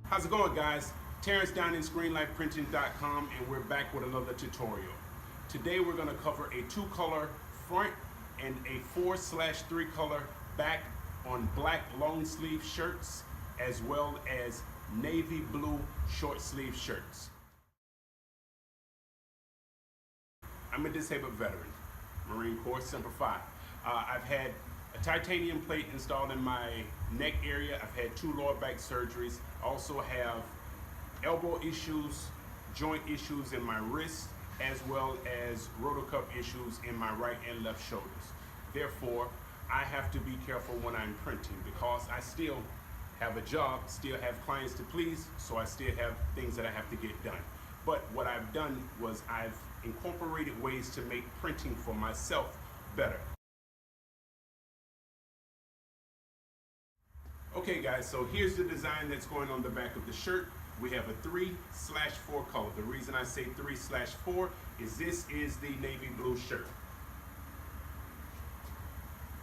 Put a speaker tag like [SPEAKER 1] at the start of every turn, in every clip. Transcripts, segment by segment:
[SPEAKER 1] How's it going, guys? Terrence down in ScreenLifePrinting.com, and we're back with another tutorial. Today we're going to cover a 2-color front and a 4/3 color back on black long sleeve shirts, as well as navy blue short sleeve shirts. I'm a disabled veteran, Marine Corps Semper Fi. I've had a titanium plate installed in my neck area. I've had 2 lower back surgeries. I also have elbow issues, joint issues in my wrist, as well as rotocuff issues in my right and left shoulders. Therefore, I have to be careful when I'm printing because I still have a job, still have clients to please, so I still have things that I have to get done. But what I've done was I've incorporated ways to make printing for myself better. Okay guys, so here's the design that's going on the back of the shirt. We have a 3/4 color. The reason I say 3/4 is this is the navy blue shirt.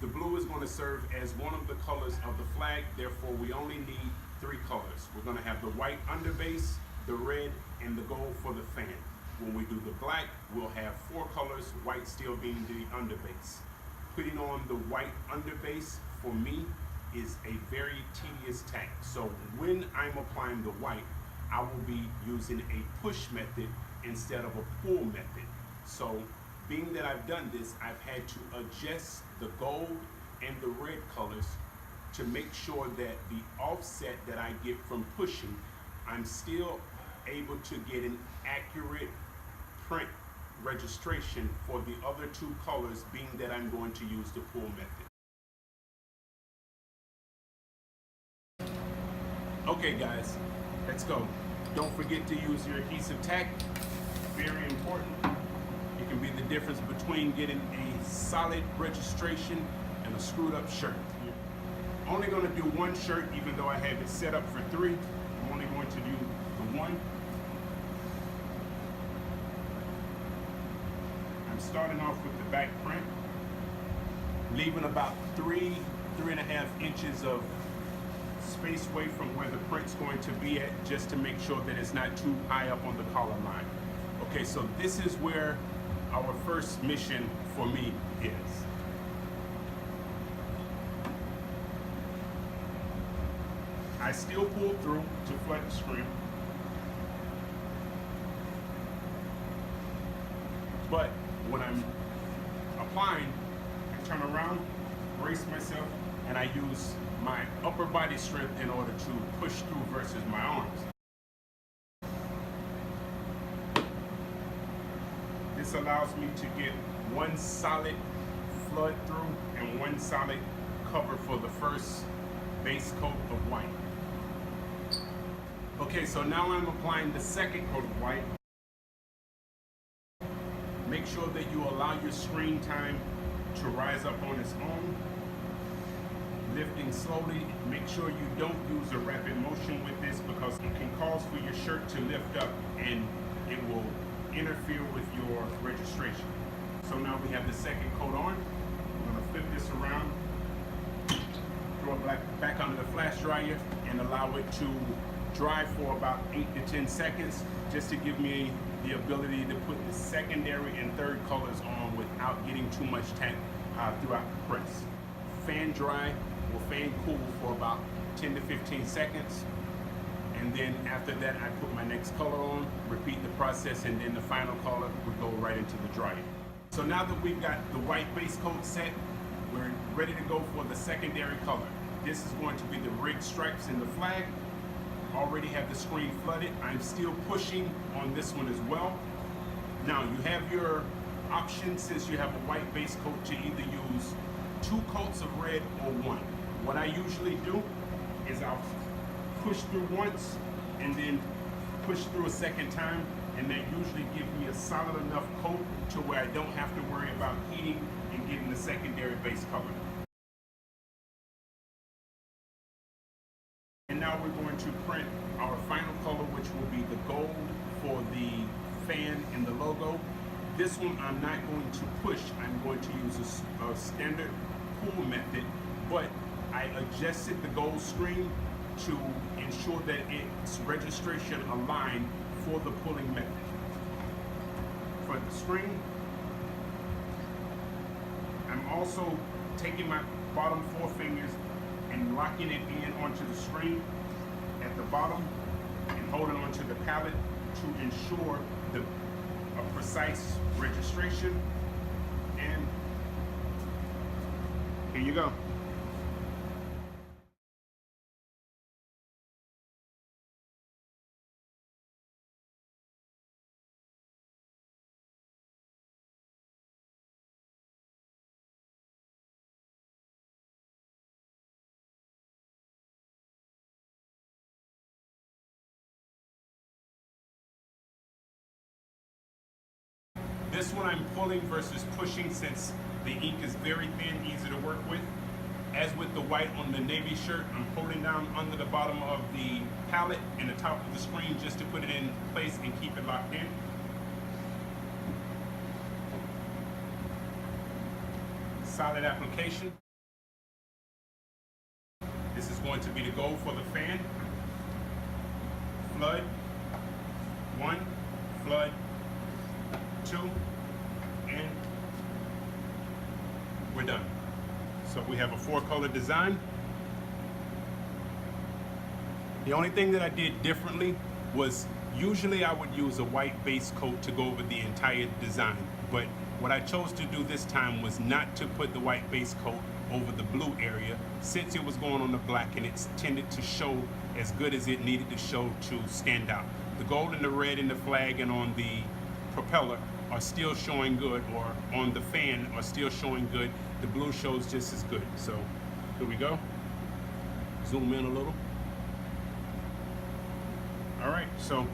[SPEAKER 1] The blue is going to serve as one of the colors of the flag, therefore we only need 3 colors. We're going to have the white underbase, the red, and the gold for the fan. When we do the black, we'll have 4 colors, white still being the underbase. Putting on the white underbase, for me, is a very tedious task. So when I'm applying the white, I will be using a push method instead of a pull method. So being that I've done this, I've had to adjust the gold and the red colors to make sure that the offset that I get from pushing, I'm still able to get an accurate print registration for the other 2 colors, being that I'm going to use the pull method. Okay guys, let's go. Don't forget to use your adhesive tack, very important. It can be the difference between getting a solid registration and a screwed up shirt. I'm only going to do 1 shirt, even though I have it set up for 3. I'm only going to do the 1. I'm starting off with the back print, leaving about 3.5 inches of space away from where the print's going to be at, just to make sure that it's not too high up on the collar line. Okay, so this is where our first mission for me is. I still pull through to flood the screen, but when I'm applying, I turn around, brace myself, and I use my upper body strength in order to push through versus my arms. This allows me to get 1 solid flood through and 1 solid cover for the first base coat of white. Okay, so now I'm applying the second coat of white. Make sure that you allow your screen time to rise up on its own. Lifting slowly. Make sure you don't use a rapid motion with this because it can cause for your shirt to lift up and it will interfere with your registration. So now we have the second coat on. I'm going to flip this around, throw it back under the flash dryer, and allow it to dry for about 8 to 10 seconds, just to give me the ability to put the secondary and third colors on without getting too much tack throughout the press. Fan dry or fan cool for about 10 to 15 seconds. And then after that, I put my next color on, repeat the process, and then the final color would go right into the dryer. So now that we've got the white base coat set, we're ready to go for the secondary color. This is going to be the red stripes in the flag. Already have the screen flooded. I'm still pushing on this one as well. Now you have your option, since you have a white base coat, to either use 2 coats of red or 1. What I usually do is I'll push through once and then push through a second time, and that usually gives me a solid enough coat to where I don't have to worry about heating and getting the secondary base color. And now we're going to print our final color, which will be the gold for the fan and the logo. This one I'm not going to push. I'm going to use a standard pull method, but I adjusted the gold screen to ensure that its registration aligned for the pulling method. For the screen, I'm also taking my bottom 4 fingers and locking it in onto the screen at the bottom and holding onto the pallet to ensure a precise registration. And here you go. This one I'm pulling versus pushing since the ink is very thin, easy to work with. As with the white on the navy shirt, I'm holding down under the bottom of the pallet and the top of the screen just to put it in place and keep it locked in. Solid application. This is going to be the goal for the fan. Flood. 1, flood. 2, and we're done. So we have a 4-color design. The only thing that I did differently was usually I would use a white base coat to go over the entire design, but what I chose to do this time was not to put the white base coat over the blue area since it was going on the black and it's tended to show as good as it needed to show to stand out. The gold and the red and the flag and on the propeller are still showing good, or on the fan are still showing good. The blue shows just as good. So here we go. Zoom in a little. All right, so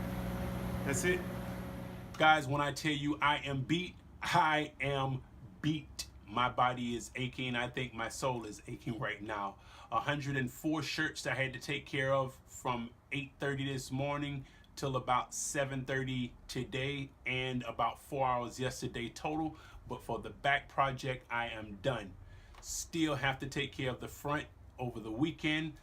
[SPEAKER 1] that's it. Guys, when I tell you I am beat, I am beat. My body is aching. I think my soul is aching right now. 104 shirts I had to take care of from 8:30 this morning till about 7:30 today, and about 4 hours yesterday total. But for the back project, I am done. Still have to take care of the front over the weekend.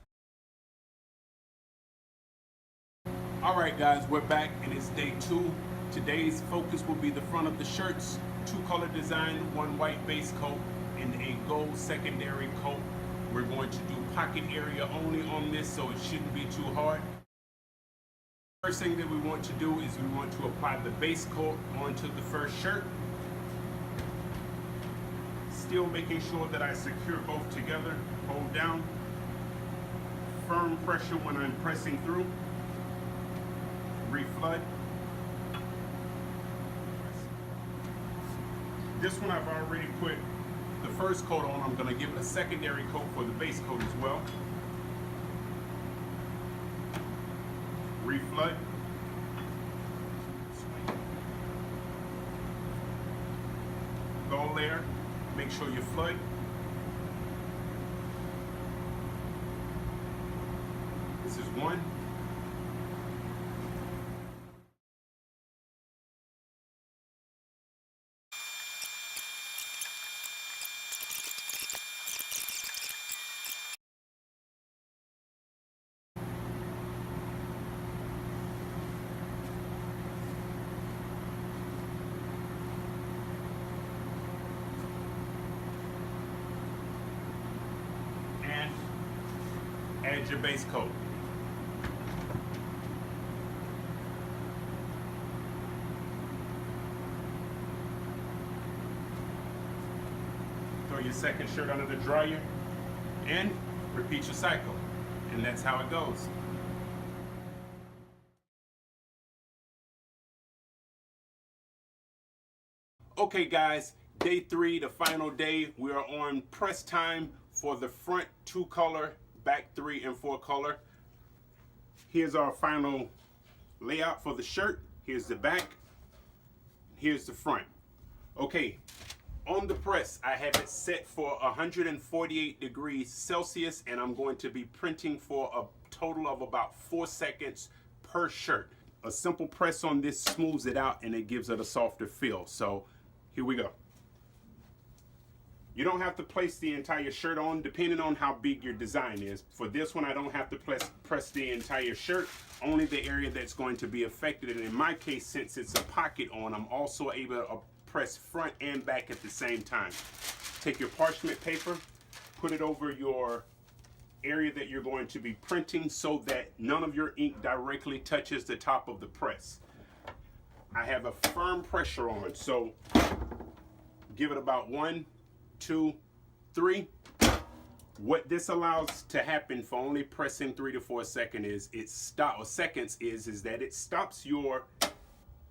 [SPEAKER 1] All right, guys, we're back and it's day 2. Today's focus will be the front of the shirts. 2-color design, 1 white base coat and a gold secondary coat. We're going to do pocket area only on this, so it shouldn't be too hard. First thing that we want to do is we want to apply the base coat onto the first shirt. Still making sure that I secure both together. Hold down. Firm pressure when I'm pressing through. Reflood. This one I've already put the first coat on. I'm going to give it a secondary coat for the base coat as well. Reflood. Gold layer, make sure you flood. This is 1. Add your base coat. Throw your second shirt under the dryer and repeat your cycle. And that's how it goes. Okay guys, day 3, the final day. We are on press time for the front 2-color, back 3 and 4 color. Here's our final layout for the shirt. Here's the back. Here's the front. Okay, on the press, I have it set for 148 degrees Celsius, and I'm going to be printing for a total of about 4 seconds per shirt. A simple press on this smooths it out and it gives it a softer feel. So here we go. You don't have to place the entire shirt on, depending on how big your design is. For this one, I don't have to press the entire shirt, only the area that's going to be affected. And in my case, since it's a pocket on, I'm also able to press front and back at the same time. Take your parchment paper, put it over your area that you're going to be printing so that none of your ink directly touches the top of the press. I have a firm pressure on, so give it about 1, 2, 3. What this allows to happen for only pressing 3 to 4 seconds is that it stops your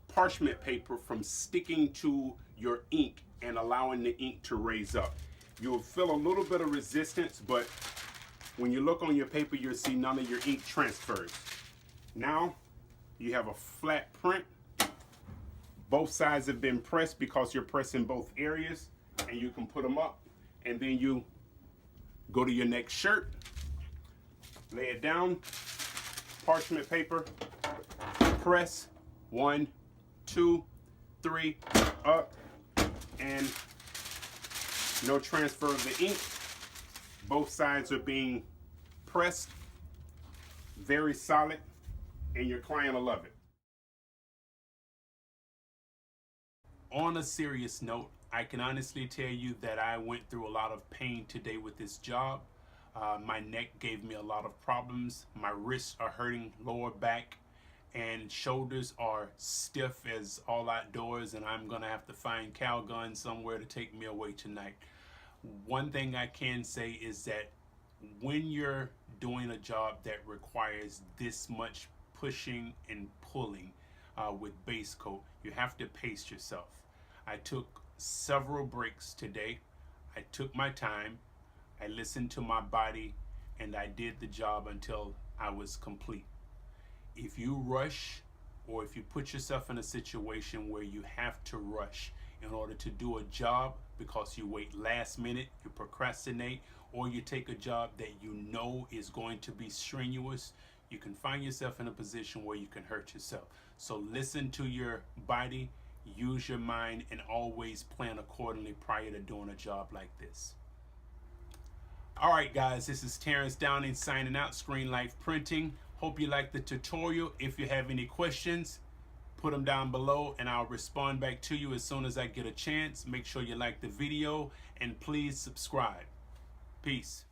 [SPEAKER 1] parchment paper from sticking to your ink and allowing the ink to raise up. You'll feel a little bit of resistance, but when you look on your paper, you'll see none of your ink transfers. Now you have a flat print. Both sides have been pressed because you're pressing both areas, and you can put them up, and then you go to your next shirt, lay it down, parchment paper, press 1, 2, 3, up, and no transfer of the ink. Both sides are being pressed, very solid, and your client will love it. On a serious note, I can honestly tell you that I went through a lot of pain today with this job. My neck gave me a lot of problems. My wrists are hurting, lower back and shoulders are stiff as all outdoors, and I'm gonna have to find Calgon somewhere to take me away tonight. One thing I can say is that when you're doing a job that requires this much pushing and pulling with base coat, you have to pace yourself. I took several breaks today. I took my time, I listened to my body, and I did the job until I was complete. If you rush, or if you put yourself in a situation where you have to rush in order to do a job because you wait last minute, you procrastinate, or you take a job that you know is going to be strenuous, you can find yourself in a position where you can hurt yourself. So listen to your body, use your mind, and always plan accordingly prior to doing a job like this. All right, guys, this is Terrence Downing signing out, Screen Life Printing. Hope you liked the tutorial. If you have any questions, put them down below and I'll respond back to you as soon as I get a chance. Make sure you like the video and please subscribe. Peace.